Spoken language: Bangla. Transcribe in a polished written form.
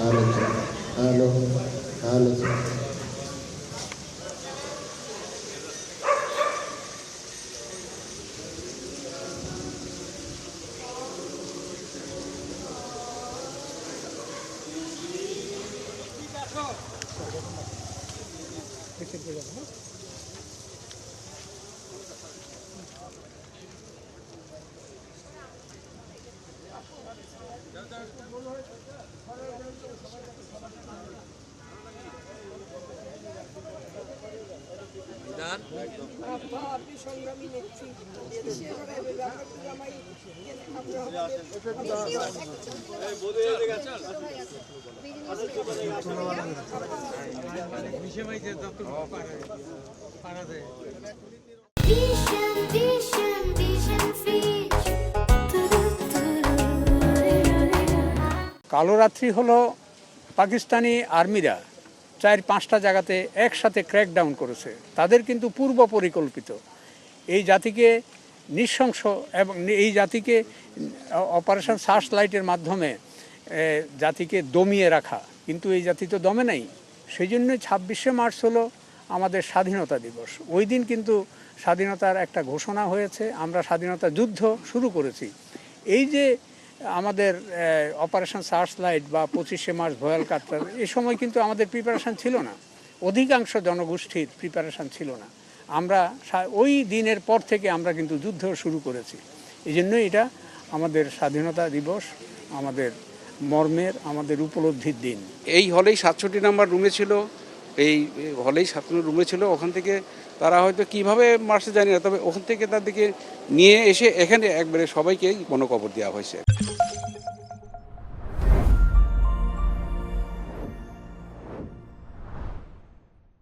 আলোচনা আলো আলোচনা আপনি সংগ্রামী নেত্রী কালোরাত্রি হলো পাকিস্তানি আর্মিরা 4-5টা জায়গাতে একসাথে ক্র্যাকডাউন করেছে। তাদের কিন্তু পূর্ব পরিকল্পিত এই জাতিকে নৃশংস এবং এই জাতিকে অপারেশন সার্চ লাইটের মাধ্যমে জাতিকে দমিয়ে রাখা, কিন্তু এই জাতি তো দমে নাই। সেই জন্য 26শে মার্চ হলো আমাদের স্বাধীনতা দিবস। ওই দিন কিন্তু স্বাধীনতার একটা ঘোষণা হয়েছে, আমরা স্বাধীনতা যুদ্ধ শুরু করেছি। এই যে আমাদের অপারেশন সার্চ লাইট বা 25শে মার্চ ভয়াল কাট্টার, এই সময় কিন্তু আমাদের প্রিপারেশান ছিল না, অধিকাংশ জনগোষ্ঠীর প্রিপারেশান ছিল না। আমরা ওই দিনের পর থেকে আমরা কিন্তু যুদ্ধ শুরু করেছি। এই জন্য এটা আমাদের স্বাধীনতা দিবস, আমাদের মর্মের, আমাদের উপলব্ধির দিন। এই হলেই 67 নাম্বার রুমে ছিল, এই হলেই 67 রুমে ছিল। ওখান থেকে তারা হয়তো কিভাবে মার্চে জানি না, তবে ওখান থেকে তাদেরকে নিয়ে এসে এখানে একবারে সবাইকে গণকবর দেওয়া হয়েছে।